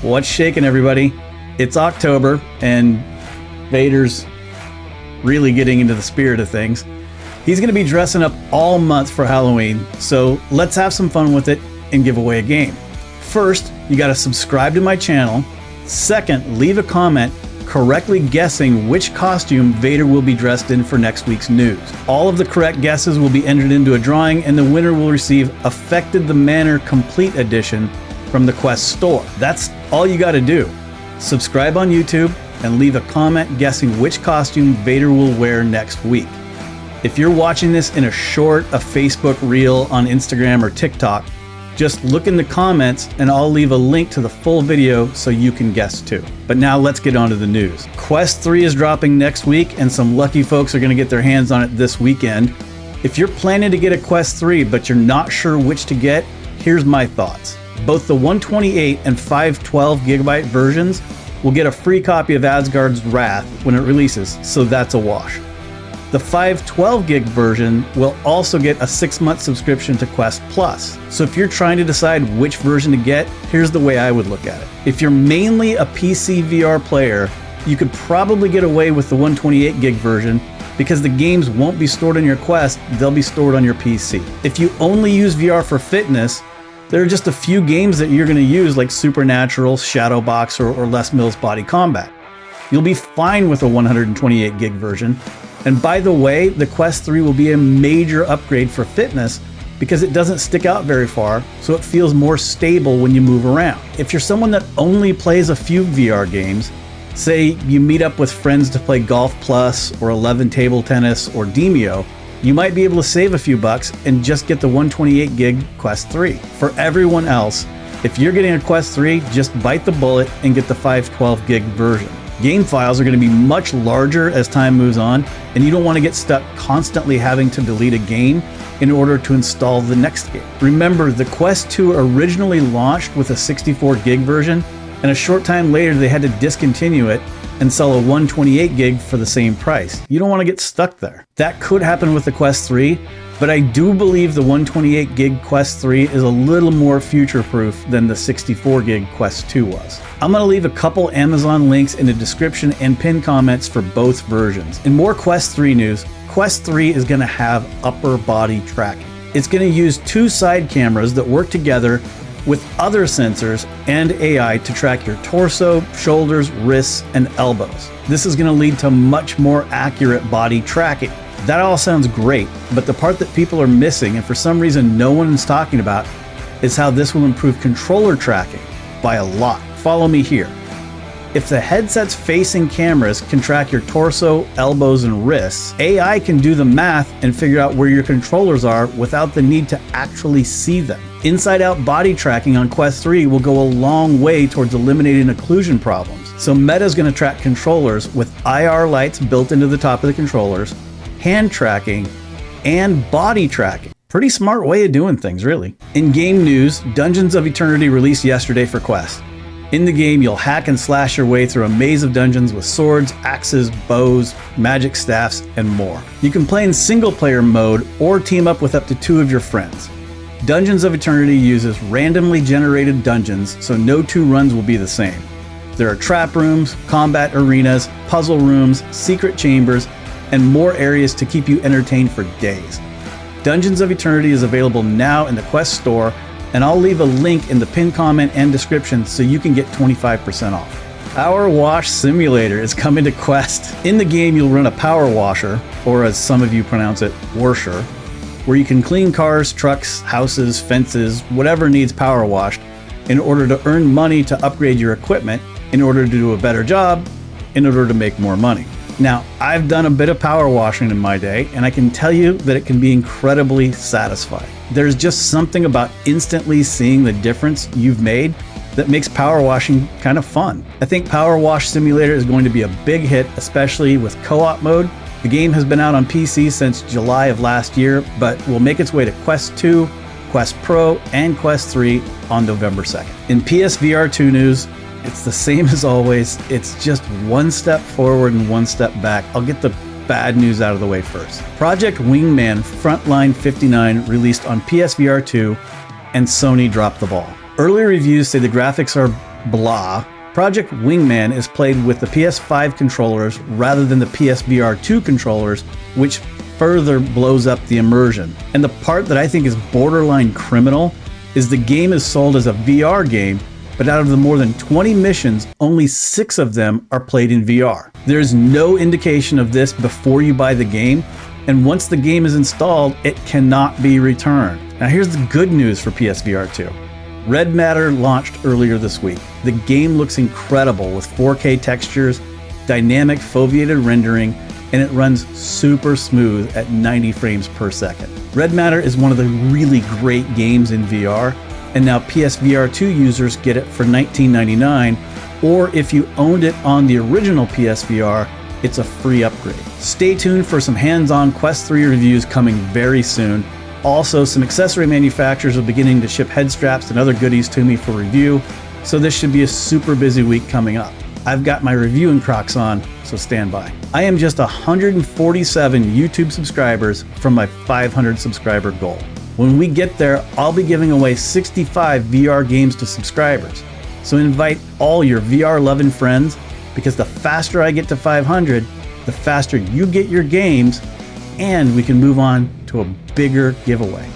What's shaking, everybody? It's October, and Vader's really getting into the spirit of things. He's going to be dressing up all month for Halloween, so let's have some fun with it and give away a game. First, you got to subscribe to my channel. Second, leave a comment correctly guessing which costume Vader will be dressed in for next week's news. All of the correct guesses will be entered into a drawing, and the winner will receive Affected the Manor Complete Edition from the Quest store. That's all you got to do. Subscribe on YouTube and leave a comment guessing which costume Vader will wear next week. If you're watching this in a short, a Facebook reel on Instagram or TikTok, just look in the comments and I'll leave a link to the full video so you can guess too. But now let's get on to the news. Quest 3 is dropping next week, and some lucky folks are going to get their hands on it this weekend. If you're planning to get a Quest 3 but you're not sure which to get, here's my thoughts. Both the 128 and 512 gigabyte versions will get a free copy of Asgard's Wrath when it releases, so that's a wash. The 512 gig version will also get a 6-month subscription to Quest Plus. So if you're trying to decide which version to get, here's the way I would look at it. If you're mainly a PC VR player, you could probably get away with the 128 gig version because the games won't be stored on your Quest, they'll be stored on your PC. If you only use VR for fitness, there are just a few games that you're going to use, like Supernatural, Shadowbox, or Les Mills Body Combat. You'll be fine with a 128 gig version. And by the way, the Quest 3 will be a major upgrade for fitness because it doesn't stick out very far, so it feels more stable when you move around. If you're someone that only plays a few VR games, say you meet up with friends to play Golf Plus or 11 Table Tennis or Demio, you might be able to save a few bucks and just get the 128 gig Quest 3. For everyone else, if you're getting a Quest 3, just bite the bullet and get the 512 gig version. Game files are going to be much larger as time moves on, and you don't want to get stuck constantly having to delete a game in order to install the next game. Remember, the Quest 2 originally launched with a 64 gig version, and a short time later they had to discontinue it and sell a 128 gig for the same price. You don't want to get stuck there. That could happen with the Quest 3, but I do believe the 128 gig Quest 3 is a little more future-proof than the 64 gig Quest 2 was. I'm going to leave a couple Amazon links in the description and pinned comments for both versions. In more Quest 3 news, Quest 3 is going to have upper body tracking. It's going to use 2 side cameras that work together with other sensors and AI to track your torso, shoulders, wrists, and elbows. This is going to lead to much more accurate body tracking. That all sounds great, but the part that people are missing, and for some reason no one is talking about, is how this will improve controller tracking by a lot. Follow me here. If the headset's facing cameras can track your torso, elbows, and wrists, AI can do the math and figure out where your controllers are without the need to actually see them. Inside-out body tracking on Quest 3 will go a long way towards eliminating occlusion problems. So Meta's going to track controllers with IR lights built into the top of the controllers, hand tracking, and body tracking. Pretty smart way of doing things, really. In game news, Dungeons of Eternity released yesterday for Quest. In the game, you'll hack and slash your way through a maze of dungeons with swords, axes, bows, magic staffs, and more. You can play in single-player mode or team up with up to 2 of your friends. Dungeons of Eternity uses randomly generated dungeons, so no 2 runs will be the same. There are trap rooms, combat arenas, puzzle rooms, secret chambers, and more areas to keep you entertained for days. Dungeons of Eternity is available now in the Quest store, and I'll leave a link in the pinned comment and description so you can get 25% off. PowerWash Simulator is coming to Quest. In the game, you'll run a power washer, or as some of you pronounce it, washer, where you can clean cars, trucks, houses, fences, whatever needs power washed, in order to earn money to upgrade your equipment, in order to do a better job, in order to make more money. Now, I've done a bit of power washing in my day, and I can tell you that it can be incredibly satisfying. There's just something about instantly seeing the difference you've made that makes power washing kind of fun. I think PowerWash Simulator is going to be a big hit, especially with co-op mode. The game has been out on PC since July of last year, but will make its way to Quest 2, Quest Pro, and Quest 3 on November 2nd. In PSVR 2 news, it's the same as always. It's just one step forward and one step back. I'll get the bad news out of the way first. Project Wingman Frontline 59 released on PSVR 2, and Sony dropped the ball. Early reviews say the graphics are blah. Project Wingman is played with the PS5 controllers rather than the PSVR 2 controllers, which further blows up the immersion. And the part that I think is borderline criminal is the game is sold as a VR game, but out of the more than 20 missions, only 6 of them are played in VR. There's no indication of this before you buy the game, and once the game is installed, it cannot be returned. Now here's the good news for PSVR 2. Red Matter launched earlier this week. The game looks incredible with 4K textures, dynamic foveated rendering, and it runs super smooth at 90 frames per second. Red Matter is one of the really great games in VR, and now PSVR 2 users get it for $19.99, or if you owned it on the original PSVR, it's a free upgrade. Stay tuned for some hands-on Quest 3 reviews coming very soon. Also, some accessory manufacturers are beginning to ship head straps and other goodies to me for review, so this should be a super busy week coming up. I've got my reviewing Crocs on, so stand by. I am just 147 YouTube subscribers from my 500 subscriber goal. When we get there, I'll be giving away 65 VR games to subscribers. So invite all your VR-loving friends, because the faster I get to 500, the faster you get your games, and we can move on to a bigger giveaway.